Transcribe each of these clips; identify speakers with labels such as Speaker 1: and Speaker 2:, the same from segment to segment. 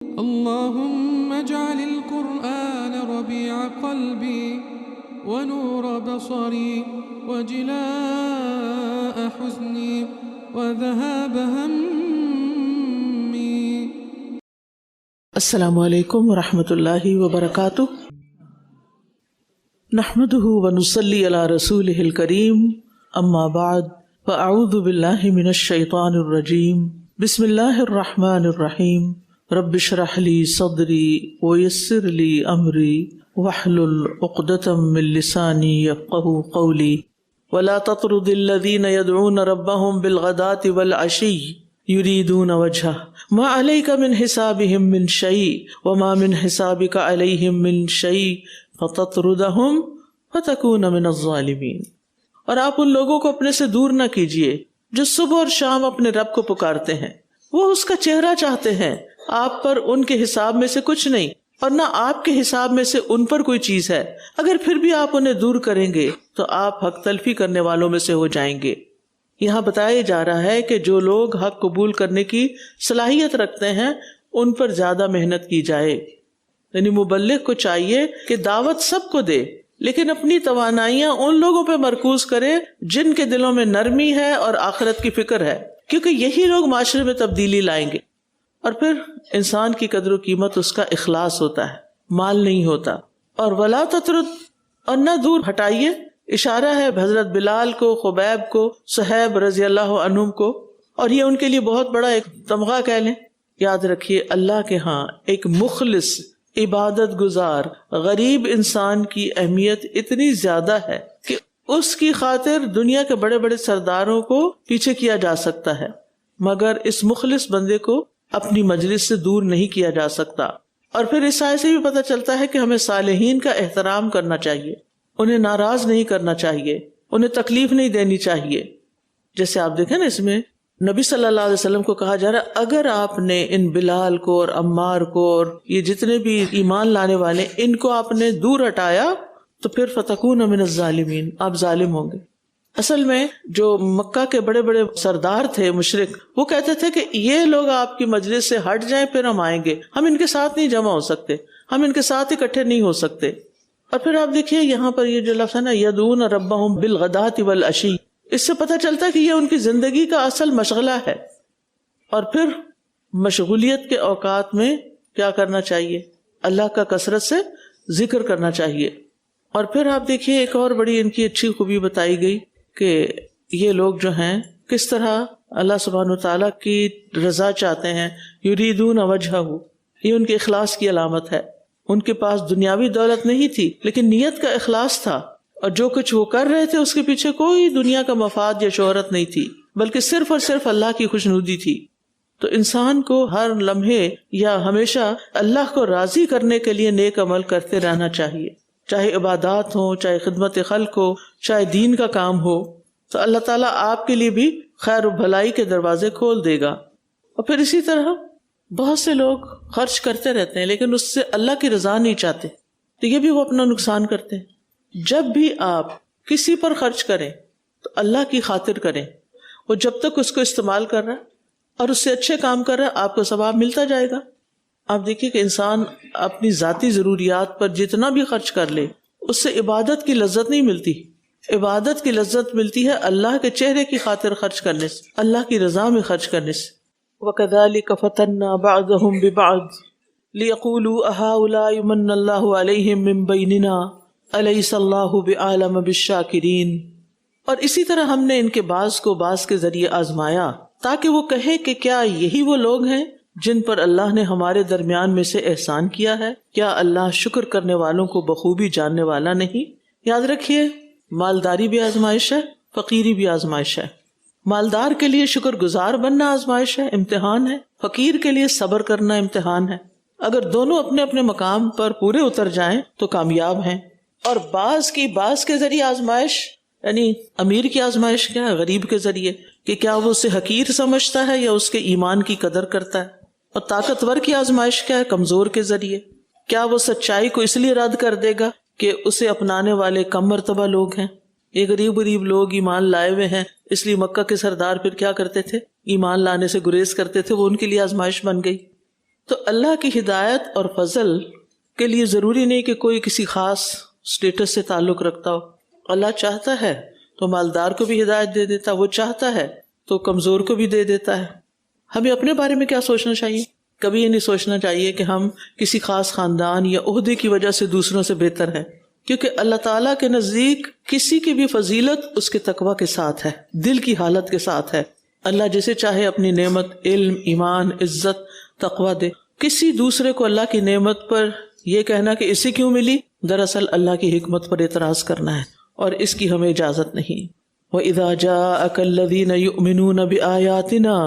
Speaker 1: اللهم اجعل القرآن ربيع قلبي ونور بصري وجلاء حزني وذهاب همي.
Speaker 2: السلام علیکم ورحمۃ اللہ وبرکاتہ. نحمده ونصلی علی رسولہ الکریم. اما بعد فاعوذ باللہ من الشیطان الرجیم. بسم اللہ الرحمن الرحیم. رب اشرح لی صدری ویسر لی امری واحلل عقدۃ من لسانی یفقهوا قولی. ولا تطرد الذین يدعون ربهم بالغداة والعشی یریدون وجهه ما علیک من حسابهم من شیء وما من حسابک علیہم من شیء فتطردهم فتکون من الظالمین. اور آپ ان لوگوں کو اپنے سے دور نہ کیجیے جو صبح اور شام اپنے رب کو پکارتے ہیں. وہ اس کا چہرہ چاہتے ہیں، آپ پر ان کے حساب میں سے کچھ نہیں اور نہ آپ کے حساب میں سے ان پر کوئی چیز ہے. اگر پھر بھی آپ انہیں دور کریں گے تو آپ حق تلفی کرنے والوں میں سے ہو جائیں گے. یہاں بتایا جا رہا ہے کہ جو لوگ حق قبول کرنے کی صلاحیت رکھتے ہیں ان پر زیادہ محنت کی جائے. یعنی مبلغ کو چاہیے کہ دعوت سب کو دے، لیکن اپنی توانائیاں ان لوگوں پہ مرکوز کرے جن کے دلوں میں نرمی ہے اور آخرت کی فکر ہے، کیونکہ یہی لوگ معاشرے میں تبدیلی لائیں گے. اور پھر انسان کی قدر و قیمت اس کا اخلاص ہوتا ہے، مال نہیں ہوتا. اور ولا تطرد، اور نہ دور ہٹائیے. اشارہ ہے حضرت بلال کو، خبیب کو، صہیب رضی اللہ عنہم کو، اور یہ ان کے لیے بہت بڑا ایک تمغہ کہہ لیں. یاد رکھیے اللہ کے ہاں ایک مخلص عبادت گزار غریب انسان کی اہمیت اتنی زیادہ ہے کہ اس کی خاطر دنیا کے بڑے بڑے سرداروں کو پیچھے کیا جا سکتا ہے، مگر اس مخلص بندے کو اپنی مجلس سے دور نہیں کیا جا سکتا. اور پھر اس آیت سے بھی پتہ چلتا ہے کہ ہمیں صالحین کا احترام کرنا چاہیے، انہیں ناراض نہیں کرنا چاہیے، انہیں تکلیف نہیں دینی چاہیے. جیسے آپ دیکھیں نا، اس میں نبی صلی اللہ علیہ وسلم کو کہا جا رہا ہے اگر آپ نے ان بلال کو اور عمار کو اور یہ جتنے بھی ایمان لانے والے ان کو آپ نے دور ہٹایا تو پھر فتکون من الظالمین، آپ ظالم ہوں گے. اصل میں جو مکہ کے بڑے بڑے سردار تھے مشرک، وہ کہتے تھے کہ یہ لوگ آپ کی مجلس سے ہٹ جائیں پھر ہم آئیں گے، ہم ان کے ساتھ نہیں جمع ہو سکتے، ہم ان کے ساتھ اکٹھے نہیں ہو سکتے. اور پھر آپ دیکھیے یہاں پر یہ جو لفظ ہے نا یدعون ربهم بالغداۃ والعشی، اس سے پتہ چلتا ہے کہ یہ ان کی زندگی کا اصل مشغلہ ہے. اور پھر مشغولیت کے اوقات میں کیا کرنا چاہیے؟ اللہ کا کثرت سے ذکر کرنا چاہیے. اور پھر آپ دیکھیے ایک اور بڑی ان کی اچھی خوبی بتائی گئی کہ یہ لوگ جو ہیں کس طرح اللہ سبحانہ وتعالیٰ کی رضا چاہتے ہیں. یریدون وجہہ، یہ ان کے اخلاص کی علامت ہے. ان کے پاس دنیاوی دولت نہیں تھی لیکن نیت کا اخلاص تھا، اور جو کچھ وہ کر رہے تھے اس کے پیچھے کوئی دنیا کا مفاد یا شہرت نہیں تھی، بلکہ صرف اور صرف اللہ کی خوشنودی تھی. تو انسان کو ہر لمحے یا ہمیشہ اللہ کو راضی کرنے کے لیے نیک عمل کرتے رہنا چاہیے، چاہے عبادات ہوں، چاہے خدمت خلق ہو، چاہے دین کا کام ہو. تو اللہ تعالیٰ آپ کے لیے بھی خیر و بھلائی کے دروازے کھول دے گا. اور پھر اسی طرح بہت سے لوگ خرچ کرتے رہتے ہیں لیکن اس سے اللہ کی رضا نہیں چاہتے، تو یہ بھی وہ اپنا نقصان کرتے ہیں. جب بھی آپ کسی پر خرچ کریں تو اللہ کی خاطر کریں. وہ جب تک اس کو استعمال کر رہا ہے اور اس سے اچھے کام کر رہا ہے آپ کو ثواب ملتا جائے گا. آپ دیکھیے کہ انسان اپنی ذاتی ضروریات پر جتنا بھی خرچ کر لے اس سے عبادت کی لذت نہیں ملتی. عبادت کی لذت ملتی ہے اللہ کے چہرے کی خاطر خرچ کرنے سے، اللہ کی رضا میں خرچ کرنے سے. وَكَذَلِكَ فَتَنَّا بَعْضَهُمْ بِبَعْضٍ لِيَقُولُوا أَهَٰؤُلَاءِ مَنَّ اللَّهُ عَلَيْهِمْ مِن بَيْنِنَا أَلَيْسَ اللَّهُ بِأَعْلَمَ بِالشَّاكِرِينَ. اور اسی طرح ہم نے ان کے بعض کو بعض کے ذریعے آزمایا تاکہ وہ کہے کہ کیا یہی وہ لوگ ہیں جن پر اللہ نے ہمارے درمیان میں سے احسان کیا ہے؟ کیا اللہ شکر کرنے والوں کو بخوبی جاننے والا نہیں؟ یاد رکھیے مالداری بھی آزمائش ہے، فقیری بھی آزمائش ہے. مالدار کے لیے شکر گزار بننا آزمائش ہے، امتحان ہے. فقیر کے لیے صبر کرنا امتحان ہے. اگر دونوں اپنے اپنے مقام پر پورے اتر جائیں تو کامیاب ہیں. اور بعض کے ذریعے آزمائش، یعنی امیر کی آزمائش کیا ہے؟ غریب کے ذریعے، کہ کیا وہ اسے حقیر سمجھتا ہے یا اس کے ایمان کی قدر کرتا ہے. اور طاقتور کی آزمائش کیا ہے؟ کمزور کے ذریعے. کیا وہ سچائی کو اس لیے رد کر دے گا کہ اسے اپنانے والے کم مرتبہ لوگ ہیں؟ یہ غریب لوگ ایمان لائے ہوئے ہیں، اس لیے مکہ کے سردار پھر کیا کرتے تھے؟ ایمان لانے سے گریز کرتے تھے. وہ ان کے لیے آزمائش بن گئی. تو اللہ کی ہدایت اور فضل کے لیے ضروری نہیں کہ کوئی کسی خاص سٹیٹس سے تعلق رکھتا ہو. اللہ چاہتا ہے تو مالدار کو بھی ہدایت دے دیتا، وہ چاہتا ہے تو کمزور کو بھی دے دیتا ہے. ہمیں اپنے بارے میں کیا سوچنا چاہیے؟ کبھی یہ نہیں سوچنا چاہیے کہ ہم کسی خاص خاندان یا عہدے کی وجہ سے دوسروں سے بہتر ہیں، کیونکہ اللہ تعالیٰ کے نزدیک کسی کی بھی فضیلت اس کے تقوی کے ساتھ ہے، دل کی حالت کے ساتھ ہے. اللہ جسے چاہے اپنی نعمت، علم، ایمان، عزت، تقوی دے. کسی دوسرے کو اللہ کی نعمت پر یہ کہنا کہ اسے کیوں ملی، دراصل اللہ کی حکمت پر اعتراض کرنا ہے، اور اس کی ہمیں اجازت نہیں. وَإِذَا جَاءَكَ الَّذِينَ يُؤْمِنُونَ بِآيَاتِنَا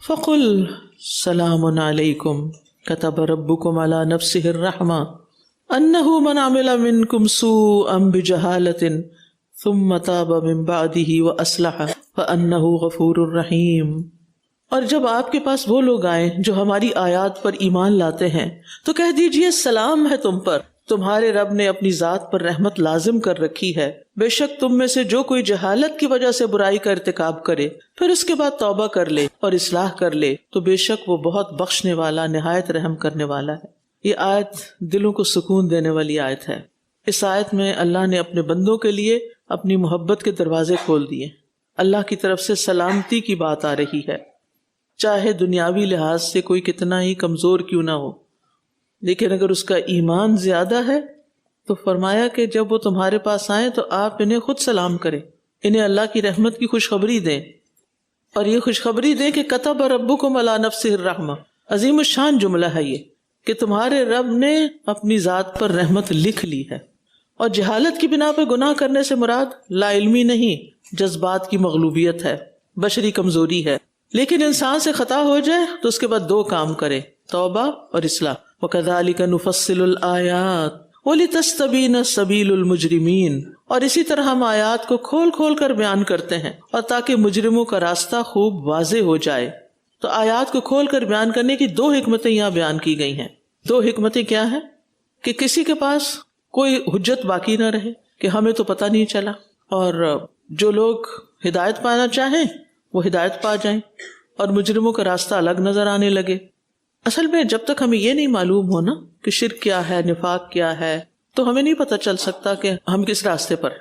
Speaker 2: فَقُلْ سَلَامٌ عَلَيْكُمْ كَتَبَ رَبُّكُمْ عَلَى نَفْسِهِ الرَّحْمَةَ أَنَّهُ مَنْ عَمِلَ مِنْكُمْ سُوءًا بِجَهَالَةٍ ثُمَّ تَابَ مِنْ بَعْدِهِ وَأَصْلَحَ فَأَنَّهُ غَفُورٌ رَحِيمٌ. اور جب آپ کے پاس وہ لوگ آئیں جو ہماری آیات پر ایمان لاتے ہیں تو کہہ دیجئے سلام ہے تم پر، تمہارے رب نے اپنی ذات پر رحمت لازم کر رکھی ہے. بے شک تم میں سے جو کوئی جہالت کی وجہ سے برائی کا ارتکاب کرے پھر اس کے بعد توبہ کر لے اور اصلاح کر لے تو بے شک وہ بہت بخشنے والا، نہایت رحم کرنے والا ہے. یہ آیت دلوں کو سکون دینے والی آیت ہے. اس آیت میں اللہ نے اپنے بندوں کے لیے اپنی محبت کے دروازے کھول دیے. اللہ کی طرف سے سلامتی کی بات آ رہی ہے، چاہے دنیاوی لحاظ سے کوئی کتنا ہی کمزور کیوں نہ ہو، لیکن اگر اس کا ایمان زیادہ ہے تو فرمایا کہ جب وہ تمہارے پاس آئیں تو آپ انہیں خود سلام کریں، انہیں اللہ کی رحمت کی خوشخبری دیں، اور یہ خوشخبری دیں کہ کتب ربکم علی نفسہ الرحمہ. عظیم الشان جملہ ہے یہ کہ تمہارے رب نے اپنی ذات پر رحمت لکھ لی ہے. اور جہالت کی بنا پر گناہ کرنے سے مراد لا علمی نہیں، جذبات کی مغلوبیت ہے، بشری کمزوری ہے. لیکن انسان سے خطا ہو جائے تو اس کے بعد دو کام کرے، توبہ اور اصلاح. وَكَذَلِكَ نُفَصِّلُ الْآيَاتِ وَلِتَسْتَبِينَ سَبِيلُ الْمُجْرِمِينَ. اور اسی طرح ہم آیات کو کھول کھول کر بیان کرتے ہیں اور تاکہ مجرموں کا راستہ خوب واضح ہو جائے. تو آیات کو کھول کر بیان کرنے کی دو حکمتیں یہاں بیان کی گئی ہیں. دو حکمتیں کیا ہیں؟ کہ کسی کے پاس کوئی حجت باقی نہ رہے کہ ہمیں تو پتہ نہیں چلا، اور جو لوگ ہدایت پانا چاہیں وہ ہدایت پا جائیں اور مجرموں کا راستہ الگ نظر آنے لگے. اصل میں جب تک ہمیں یہ نہیں معلوم ہونا کہ شرک کیا ہے، نفاق کیا ہے، تو ہمیں نہیں پتہ چل سکتا کہ ہم کس راستے پر،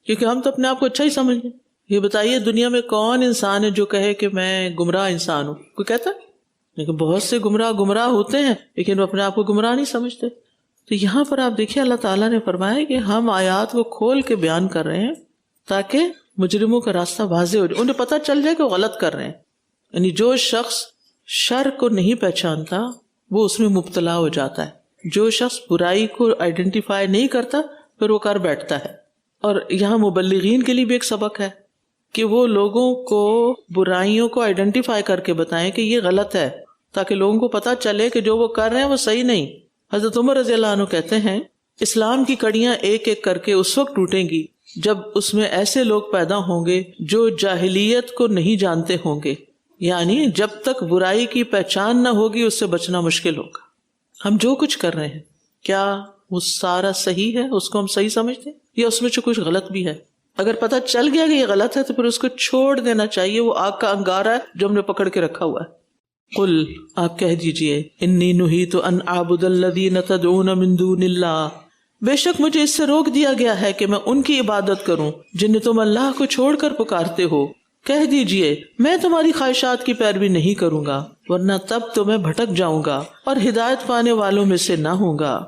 Speaker 2: کیونکہ ہم تو اپنے آپ کو اچھا ہی سمجھیں. یہ بتائیے دنیا میں کون انسان ہے جو کہے کہ میں گمراہ انسان ہوں؟ کوئی کہتا ہے؟ لیکن بہت سے گمراہ ہوتے ہیں لیکن وہ اپنے آپ کو گمراہ نہیں سمجھتے. تو یہاں پر آپ دیکھیے اللہ تعالیٰ نے فرمایا کہ ہم آیات کو کھول کے بیان کر رہے ہیں تاکہ مجرموں کا راستہ واضح ہو جائے، انہیں پتہ چل جائے کہ وہ غلط کر رہے ہیں. یعنی جو شخص شر کو نہیں پہچانتا وہ اس میں مبتلا ہو جاتا ہے، جو شخص برائی کو آئیڈینٹیفائی نہیں کرتا پھر وہ کر بیٹھتا ہے. اور یہاں مبلغین کے لیے بھی ایک سبق ہے کہ وہ لوگوں کو برائیوں کو آئیڈینٹیفائی کر کے بتائیں کہ یہ غلط ہے، تاکہ لوگوں کو پتہ چلے کہ جو وہ کر رہے ہیں وہ صحیح نہیں. حضرت عمر رضی اللہ عنہ کہتے ہیں اسلام کی کڑیاں ایک ایک کر کے اس وقت ٹوٹیں گی جب اس میں ایسے لوگ پیدا ہوں گے جو جاہلیت کو نہیں جانتے ہوں گے، یعنی جب تک برائی کی پہچان نہ ہوگی اس سے بچنا مشکل ہوگا. ہم جو کچھ کر رہے ہیں کیا وہ سارا صحیح ہے، اس کو ہم صحیح سمجھتے ہیں یا اس میں جو کچھ غلط بھی ہے؟ اگر پتہ چل گیا کہ یہ غلط ہے تو پھر اس کو چھوڑ دینا چاہیے، وہ آگ کا انگارہ ہے جو ہم نے پکڑ کے رکھا ہوا ہے. قل آپ کہہ دیجئے انی نہیت ان اعبد الذین تدعون من دون اللہ، بے شک مجھے اس سے روک دیا گیا ہے کہ میں ان کی عبادت کروں جنہیں تم اللہ کو چھوڑ کر پکارتے ہو. کہہ دیجئے میں تمہاری خواہشات کی پیروی نہیں کروں گا ورنہ تب تو میں بھٹک جاؤں گا اور ہدایت پانے والوں میں سے نہ ہوں گا.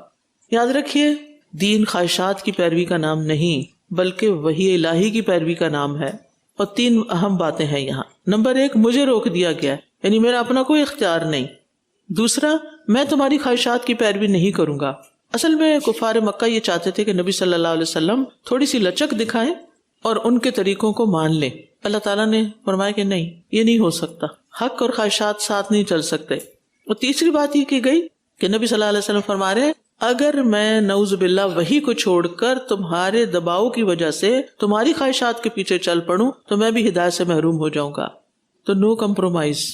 Speaker 2: یاد رکھیے دین خواہشات کی پیروی کا نام نہیں بلکہ وحی الہی کی پیروی کا نام ہے. اور تین اہم باتیں ہیں یہاں. نمبر 1، مجھے روک دیا گیا یعنی میرا اپنا کوئی اختیار نہیں. دوسرا، میں تمہاری خواہشات کی پیروی نہیں کروں گا. اصل میں کفار مکہ یہ چاہتے تھے کہ نبی صلی اللہ علیہ وسلم تھوڑی سی لچک دکھائیں اور ان کے طریقوں کو مان لیں. اللہ تعالیٰ نے فرمایا کہ نہیں، یہ نہیں ہو سکتا، حق اور خواہشات ساتھ نہیں چل سکتے. اور تیسری بات یہ کی گئی کہ نبی صلی اللہ علیہ وسلم فرما رہے ہیں اگر میں نعوذ باللہ وحی کو چھوڑ کر تمہارے دباؤ کی وجہ سے تمہاری خواہشات کے پیچھے چل پڑوں تو میں بھی ہدایت سے محروم ہو جاؤں گا. تو نو کمپرومائز.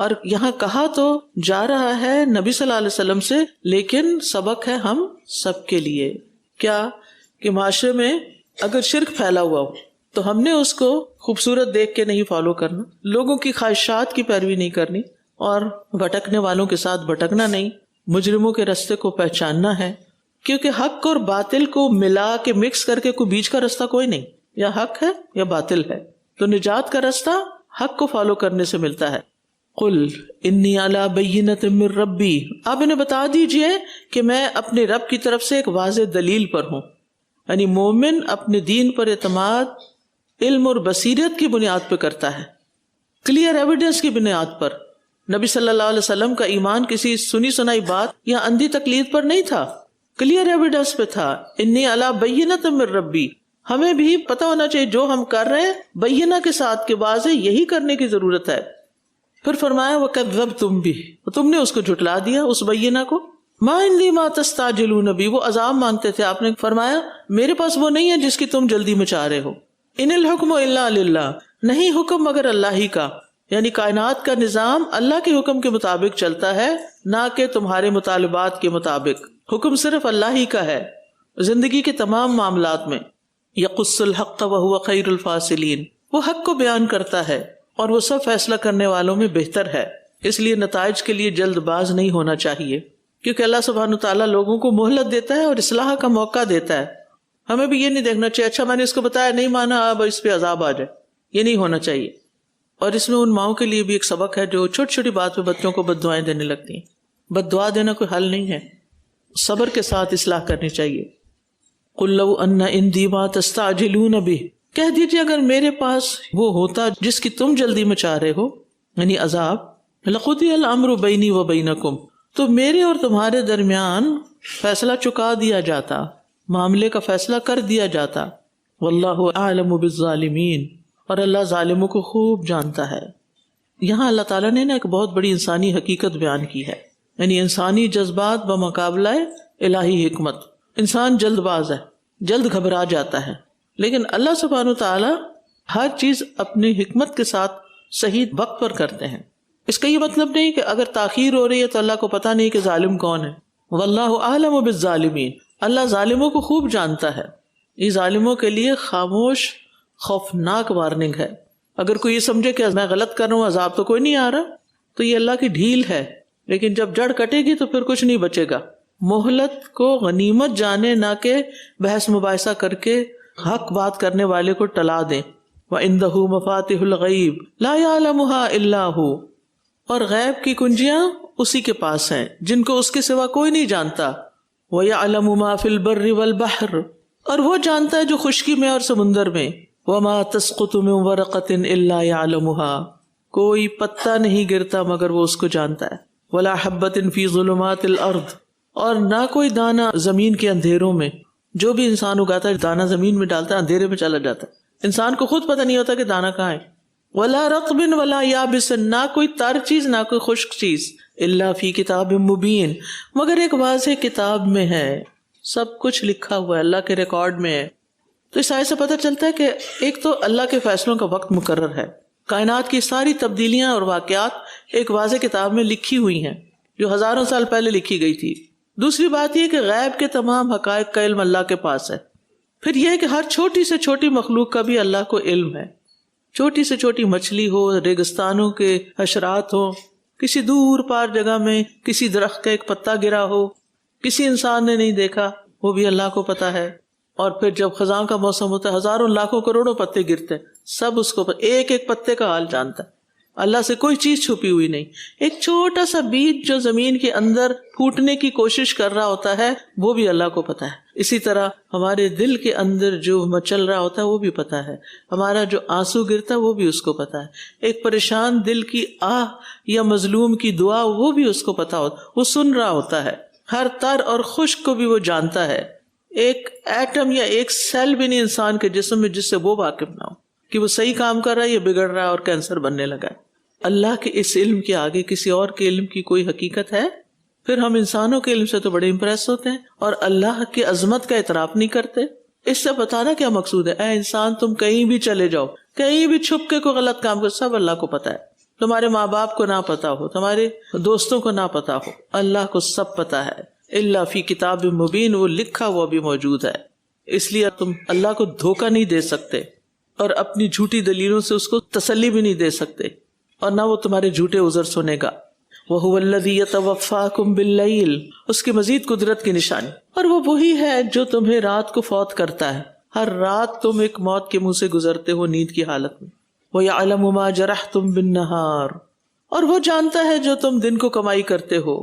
Speaker 2: اور یہاں کہا تو جا رہا ہے نبی صلی اللہ علیہ وسلم سے، لیکن سبق ہے ہم سب کے لیے. کیا کہ معاشرے میں اگر شرک پھیلا ہوا ہو تو ہم نے اس کو خوبصورت دیکھ کے نہیں فالو کرنا، لوگوں کی خواہشات کی پیروی نہیں کرنی، اور بھٹکنے والوں کے ساتھ بھٹکنا نہیں، مجرموں کے راستے کو پہچاننا ہے، کیونکہ حق اور باطل کو ملا کے مکس کر کے کوئی بیچ کا راستہ کوئی نہیں، یا حق ہے یا باطل ہے، تو نجات کا راستہ حق کو فالو کرنے سے ملتا ہے۔ قل انی علی بینۃ من ربی، آپ انہیں بتا دیجئے کہ میں اپنے رب کی طرف سے ایک واضح دلیل پر ہوں۔ یعنی مومن اپنے دین پر اعتماد علم اور بصیرت کی بنیاد پہ کرتا ہے، کلیئر ایویڈنس کی بنیاد پر۔ نبی صلی اللہ علیہ وسلم کا ایمان کسی سنی سنائی بات یا اندھی تقلید پر نہیں تھا، کلیئر ایویڈنس پہ تھا۔ انی علی بینۃ من ربی، ہمیں بھی پتہ ہونا چاہیے جو ہم کر رہے ہیں بینہ کے ساتھ، کہ واضح یہی کرنے کی ضرورت ہے۔ پھر فرمایا وَكَذَّبْتُمْ بِهِ، تم نے اس کو جھٹلا دیا، اس بینہ کو۔ مَا عِنْدِي مَا تَسْتَعْجِلُونَ بِهِ، وہ عذاب مانگتے تھے، آپ نے فرمایا میرے پاس وہ نہیں ہے جس کی تم جلدی مچا رہے ہو۔ ان الحکم الا للہ، نہیں حکم مگر اللہ ہی کا، یعنی کائنات کا نظام اللہ کے حکم کے مطابق چلتا ہے، نہ کہ تمہارے مطالبات کے مطابق۔ حکم صرف اللہ ہی کا ہے زندگی کے تمام معاملات میں۔ یقص الحق وہو خیر الفاصلین، وہ حق کو بیان کرتا ہے اور وہ سب فیصلہ کرنے والوں میں بہتر ہے، اس لیے نتائج کے لیے جلد باز نہیں ہونا چاہیے، کیونکہ اللہ سبحانہ تعالیٰ لوگوں کو مہلت دیتا ہے اور اصلاح کا موقع دیتا ہے۔ ہمیں بھی یہ نہیں دیکھنا چاہیے اچھا میں نے اس کو بتایا نہیں مانا اب اس پہ عذاب آ جائے، یہ نہیں ہونا چاہیے۔ اور اس میں ان ماؤں کے لیے بھی ایک سبق ہے جو چھوٹی چھوٹی بات پہ بچوں کو بد دعائیں دینے لگتی ہیں۔ بد دعا دینا کوئی حل نہیں ہے، صبر کے ساتھ اصلاح کرنی چاہیے۔ قل لو ان عندی ما تستعجلون بہ، کہہ دیجیے اگر میرے پاس وہ ہوتا جس کی تم جلدی مچا رہے ہو، یعنی عذاب، لقضی الامر بینی و بینکم، تو میرے اور تمہارے درمیان فیصلہ چکا دیا جاتا، معاملے کا فیصلہ کر دیا جاتا۔ واللہ اعلم بالظالمین، اور اللہ ظالموں کو خوب جانتا ہے۔ یہاں اللہ تعالیٰ نے ایک بہت بڑی انسانی حقیقت بیان کی ہے، یعنی انسانی جذبات بمقابلہ الہی حکمت۔ انسان جلد باز ہے، جلد گھبرا جاتا ہے، لیکن اللہ سبحانہ تعالیٰ ہر چیز اپنی حکمت کے ساتھ صحیح وقت پر کرتے ہیں۔ اس کا یہ مطلب نہیں کہ اگر تاخیر ہو رہی ہے تو اللہ کو پتہ نہیں کہ ظالم کون ہے۔ واللہ اعلم بالظالمین، اللہ ظالموں کو خوب جانتا ہے۔ یہ ظالموں کے لیے خاموش خوفناک وارننگ ہے۔ اگر کوئی یہ سمجھے کہ میں غلط کر رہا ہوں عذاب تو کوئی نہیں آ رہا، تو یہ اللہ کی ڈھیل ہے، لیکن جب جڑ کٹے گی تو پھر کچھ نہیں بچے گا۔ مہلت کو غنیمت جانے، نہ کہ بحث مباحثہ کر کے حق بات کرنے والے کو ٹلا دیں۔ وَعِندَهُ مَفَاتِحُ الْغَيْبِ لَا يَعْلَمُهَا إِلَّا هُ، اور غیب کی کنجیاں اسی کے پاس ہیں جن کو اس کے سوا کوئی نہیں جانتا۔ وَيَعْلَمُ مَا فِي الْبَرِّ وَالْبَحْرِ، اور وہ جانتا ہے جو خشکی میں اور سمندر میں۔ وَمَا تَسْقُطُ مِن وَرَقَةٍ إِلَّا يَعْلَمُهَا، کوئی پتا نہیں گرتا مگر وہ اس کو جانتا ہے۔ وَلَا حَبَّةٍ فِي ظُلُمَاتِ الْأَرْضِ، اور نہ کوئی دانہ زمین کے اندھیروں میں، جو بھی انسان اگاتا ہے دانہ زمین میں ڈالتا ہے اندھیرے میں چلا جاتا ہے، انسان کو خود پتہ نہیں ہوتا کہ دانہ کہاں ہے۔ وَلَا رَطْبٍ وَلَا يَابِسٍ، نہ کوئی تر چیز نہ کوئی خشک چیز، إِلَّا فِي كِتَابٍ مُبِينٍ، مگر ایک واضح کتاب میں ہے، سب کچھ لکھا ہوا ہے، اللہ کے ریکارڈ میں ہے۔ تو اس آیت سے پتہ چلتا ہے کہ ایک تو اللہ کے فیصلوں کا وقت مقرر ہے، کائنات کی ساری تبدیلیاں اور واقعات ایک واضح کتاب میں لکھی ہوئی ہیں جو ہزاروں سال پہلے لکھی گئی تھی۔ دوسری بات یہ کہ غیب کے تمام حقائق کا علم اللہ کے پاس ہے۔ پھر یہ کہ ہر چھوٹی سے چھوٹی مخلوق کا بھی اللہ کو علم ہے، چھوٹی سے چھوٹی مچھلی ہو، ریگستانوں کے حشرات ہو، کسی دور پار جگہ میں کسی درخت کا ایک پتا گرا ہو، کسی انسان نے نہیں دیکھا، وہ بھی اللہ کو پتا ہے۔ اور پھر جب خزاں کا موسم ہوتا ہے ہزاروں لاکھوں کروڑوں پتے گرتے ہیں، سب اس کو ایک ایک پتے کا حال جانتا ہے۔ اللہ سے کوئی چیز چھپی ہوئی نہیں۔ ایک چھوٹا سا بیج جو زمین کے اندر پھوٹنے کی کوشش کر رہا ہوتا ہے وہ بھی اللہ کو پتا ہے۔ اسی طرح ہمارے دل کے اندر جو مچل رہا ہوتا ہے وہ بھی پتا ہے، ہمارا جو آنسو گرتا ہے وہ بھی اس کو پتا ہے، ایک پریشان دل کی آہ یا مظلوم کی دعا وہ بھی اس کو پتا ہوتا، وہ سن رہا ہوتا ہے۔ ہر تر اور خشک کو بھی وہ جانتا ہے، ایک ایٹم یا ایک سیل بھی نہیں انسان کے جسم میں جس سے وہ واقف نہ ہو کہ وہ صحیح کام کر رہا ہے یا بگڑ رہا ہے اور کینسر بننے لگا ہے۔ اللہ کے اس علم کے آگے کسی اور کے علم کی کوئی حقیقت ہے؟ پھر ہم انسانوں کے علم سے تو بڑے امپریس ہوتے ہیں اور اللہ کی عظمت کا اعتراف نہیں کرتے۔ اس سے بتانا کیا مقصود ہے؟ اے انسان تم کہیں بھی چلے جاؤ، کہیں بھی چھپ کے کوئی غلط کام کرو، سب اللہ کو پتا ہے۔ تمہارے ماں باپ کو نہ پتا ہو، تمہارے دوستوں کو نہ پتا ہو، اللہ کو سب پتا ہے۔ الا فی کتاب مبین، وہ لکھا ہوا بھی موجود ہے۔ اس لیے تم اللہ کو دھوکہ نہیں دے سکتے اور اپنی جھوٹی دلیلوں سے اس کو تسلی بھی نہیں دے سکتے، اور نہ وہ تمہارے جھوٹے عذر سنے گا۔ وَهُوَ الَّذِي يَتَوَفَّاكُم بِاللَّيْلِ، اس کی مزید قدرت کی نشانی، اور وہ وہی ہے جو تمہیں رات کو فوت کرتا ہے، ہر رات تم ایک موت کے منہ سے گزرتے ہو نیند کی حالت میں۔ وَيَعْلَمُ مَا جَرَحْتُم بِالنَّهَارِ، اور وہ جانتا ہے جو تم دن کو کمائی کرتے ہو۔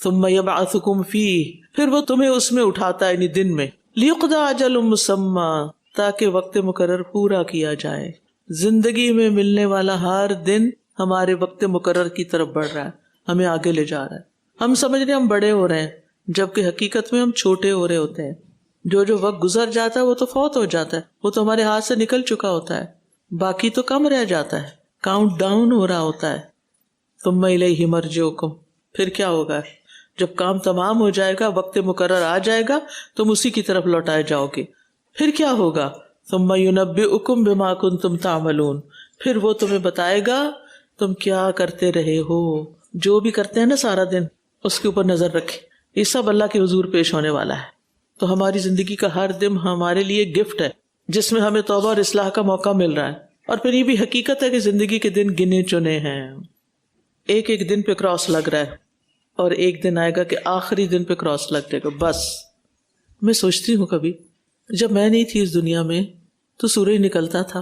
Speaker 2: ثُمَّ يَبْعَثُكُم فِيهِ، پھر وہ تمہیں اس میں اٹھاتا ہے یعنی دن میں، لِيُقْضَىٰ أَجَلٌ مُّسَمًّى، تاکہ وقت مقرر پورا کیا جائے۔ زندگی میں ملنے والا ہر دن ہمارے وقت مقرر کی طرف بڑھ رہا ہے، ہمیں آگے لے جا رہا ہے۔ ہم سمجھ رہے ہیں ہم بڑے ہو رہے ہیں، جبکہ حقیقت میں ہم چھوٹے ہو رہے ہوتے ہیں۔ جو وقت گزر جاتا ہے وہ تو فوت ہو جاتا ہے، وہ تو ہمارے ہاتھ سے نکل چکا ہوتا ہے، باقی تو کم رہ جاتا ہے، کاؤنٹ ڈاؤن ہو رہا ہوتا ہے۔ ثم الیہ مرجعکم، پھر کیا ہوگا؟ جب کام تمام ہو جائے گا، وقت مقرر آ جائے گا، تم اسی کی طرف لوٹائے جاؤ گے۔ پھر کیا ہوگا؟ ثم ینبئکم بما کنتم تعملون، پھر وہ تمہیں بتائے گا تم کیا کرتے رہے ہو۔ جو بھی کرتے ہیں نا سارا دن، اس کے اوپر نظر رکھے، یہ سب اللہ کے حضور پیش ہونے والا ہے۔ تو ہماری زندگی کا ہر دن ہمارے لیے گفٹ ہے جس میں ہمیں توبہ اور اصلاح کا موقع مل رہا ہے۔ اور پھر یہ بھی حقیقت ہے کہ زندگی کے دن گنے چنے ہیں، ایک ایک دن پہ کراس لگ رہا ہے، اور ایک دن آئے گا کہ آخری دن پہ کراس لگ جائے گا۔ بس میں سوچتی ہوں کبھی جب میں نہیں تھی اس دنیا میں تو سورج نکلتا تھا،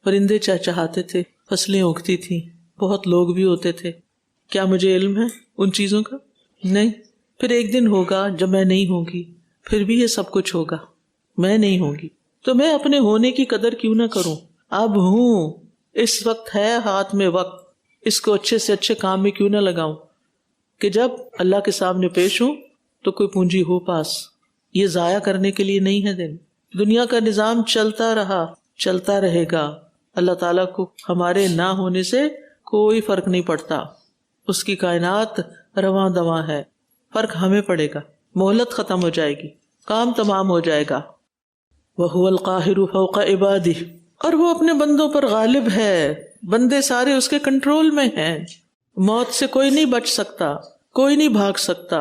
Speaker 2: پرندے چہچہاتے تھے، فصلیں اگتی تھیں، بہت لوگ بھی ہوتے تھے۔ کیا مجھے علم ہے ان چیزوں کا؟ نہیں۔ پھر ایک دن ہوگا جب میں نہیں ہوں گی، پھر بھی یہ سب کچھ ہوگا، میں نہیں ہوں گی، تو میں اپنے ہونے کی قدر کیوں نہ کروں؟ اب ہوں، اس وقت ہے ہاتھ میں وقت، اس کو اچھے سے اچھے کام میں کیوں نہ لگاؤں کہ جب اللہ کے سامنے پیش ہوں تو کوئی پونجی ہو پاس۔ یہ ضائع کرنے کے لیے نہیں ہے دن۔ دنیا کا نظام چلتا رہا، چلتا رہے گا، اللہ تعالیٰ کو ہمارے نہ ہونے سے کوئی فرق نہیں پڑتا، اس کی کائنات رواں دواں ہے۔ فرق ہمیں پڑے گا، مہلت ختم ہو جائے گی، کام تمام ہو جائے گا۔ وَهُوَ الْقَاهِرُ فَوْقَ عِبَادِهِ، اور وہ اپنے بندوں پر غالب ہے، بندے سارے اس کے کنٹرول میں ہیں، موت سے کوئی نہیں بچ سکتا، کوئی نہیں بھاگ سکتا۔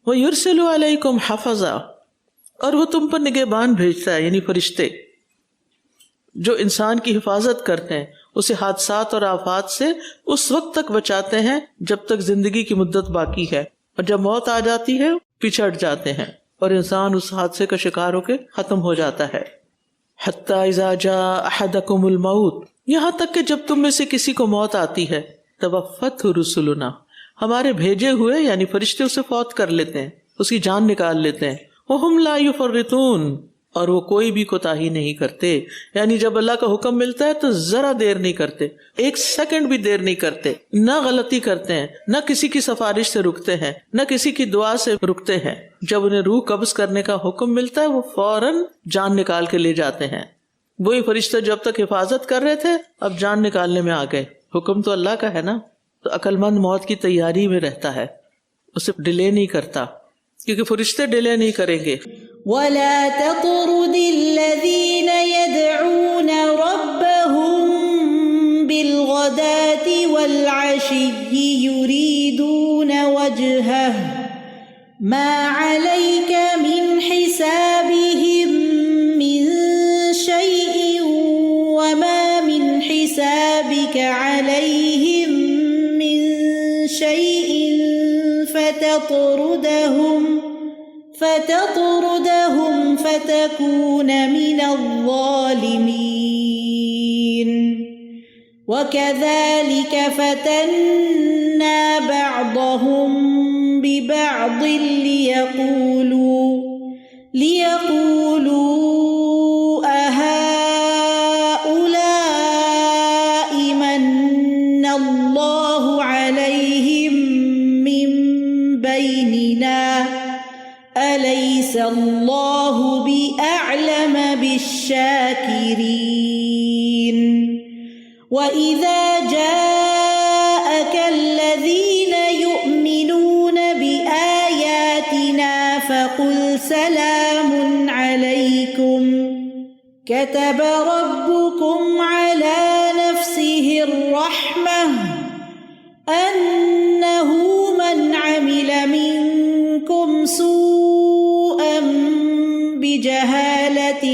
Speaker 2: وَيُرْسِلُ عَلَيْكُمْ حَفَظًا، اور وہ تم پر نگہبان بھیجتا ہے یعنی فرشتے جو انسان کی حفاظت کرتے ہیں، اسے حادثات اور آفات سے اس وقت تک بچاتے ہیں جب تک زندگی کی مدت باقی ہے، اور جب موت آ جاتی ہے پیچھے ہٹ جاتے ہیں اور انسان اس حادثے کا شکار ہو کے ختم ہو جاتا ہے۔ حتی اذا جاء احدکم الموت، یہاں تک کہ جب تم میں سے کسی کو موت آتی ہے، توفتہ رسلنا، ہمارے بھیجے ہوئے یعنی فرشتے اسے فوت کر لیتے ہیں، اس کی جان نکال لیتے ہیں۔ وہم لا یفرطون، اور وہ کوئی بھی کوتاہی نہیں کرتے، یعنی جب اللہ کا حکم ملتا ہے تو ذرا دیر نہیں کرتے، ایک سیکنڈ بھی دیر نہیں کرتے، نہ غلطی کرتے ہیں، نہ کسی کی سفارش سے رکتے ہیں، نہ کسی کی دعا سے رکتے ہیں۔ جب انہیں روح قبض کرنے کا حکم ملتا ہے وہ فوراً جان نکال کے لے جاتے ہیں۔ وہی فرشتے جب تک حفاظت کر رہے تھے اب جان نکالنے میں آ گئے، حکم تو اللہ کا ہے نا۔ تو عقل مند موت کی تیاری میں رہتا ہے، اسے ڈیلے نہیں کرتا، کیونکہ فرشتے ڈیلے نہیں کریں گے۔
Speaker 3: وَلَا تَطْرُدِ الَّذِينَ يَدْعُونَ رَبَّهُم بِالْغَدَاةِ وَالْعَشِيِّ يُرِيدُونَ وَجْهَهُ مَا عَلَيْكَ مِنْ حِسَابِهِم مِّن شَيْءٍ وَمَا مِنْ حِسَابِكَ عَلَيْهِم مِّن شَيْءٍ فتطردهم فتكون من الظالمين وكذلك فتنا بعضهم ببعض ليقولوا أهؤلاء من الله عليهم من بيننا أليس الله بأعلم بالشاكرين وإذا جاءك الذين يؤمنون بآياتنا فقل سلام عليكم كتب ربكم على نفسه الرحمة أنه من عمل منكم سوءا بجهالة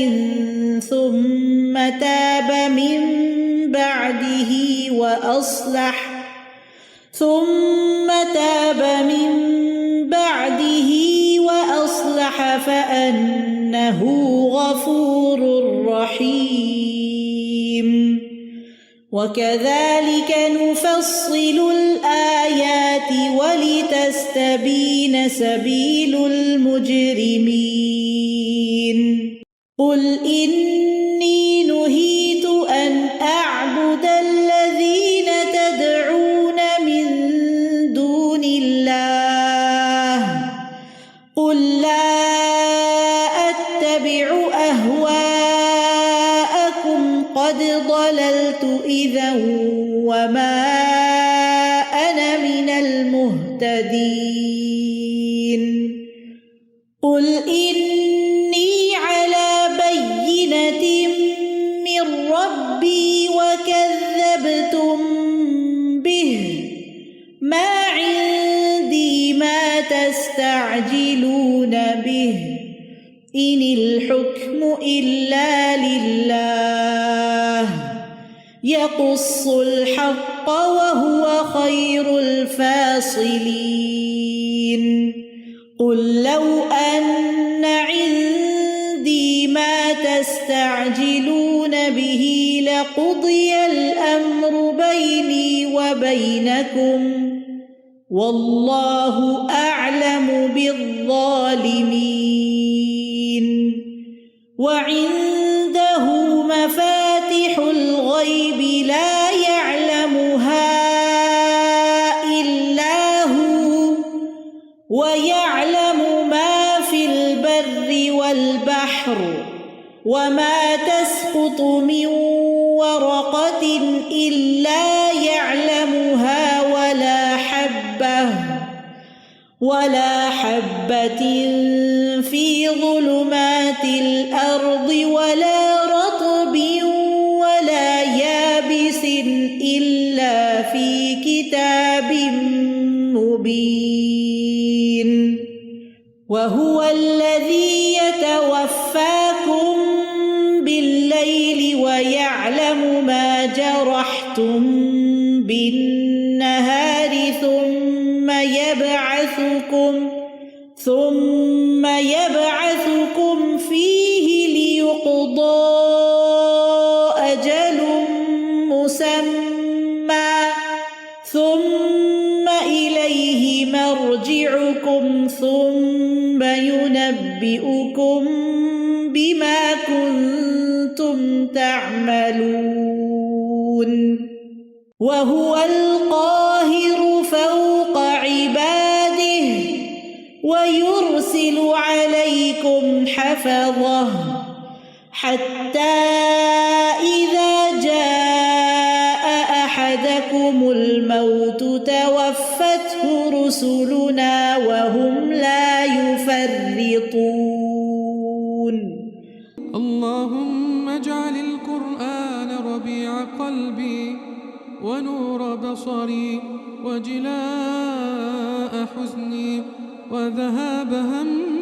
Speaker 3: ثم تاب من بعده وأصلح ثم تاب من بعده وأصلح فأنه غفور رحيم وكذلك نفصل الآيات ولتستبين سبيل المجرمين قل إني نهيت أن أعبد الذين تدعون من دون الله قل لا أتبع أهواءكم قد ضللت إذا وما أنا من المهتدين قل إني على بينة من ربي وكذبتم به ما عندي ما تستعجلون به إن الحكم إلا لله يقص الحق وهو خير الفاصلين قل لو أن عندي ما تستعجلون به لقضي الأمر بيني وبينكم والله أعلم بالظالمين وعنده مفاتح الغيب لا يعلمها إلا هو ويعلم ما في البر والبحر وما تسقط من ورقة إلا يعلمها ولا حبة في ظلمات الأرض ولا رطب ولا يابس إلا في كتاب مبين وهو الذي يتوفاكم بالليل ويعلم ما جرحتم بالنهار ثم يبعثكم فيه ليقضى أجل مسمى ثم إليه مرجعكم ثم ينبئكم بما كنتم تعملون وهو القاهر فوق عباده ويرسل عليكم حفظه حتى إذا جاء أحدكم الموت توفته رسلنا وهم لا يفرطون
Speaker 1: اللهم اجعل القرآن ربيع قلبي ونور بصري وجلاء حزني وذهاب همي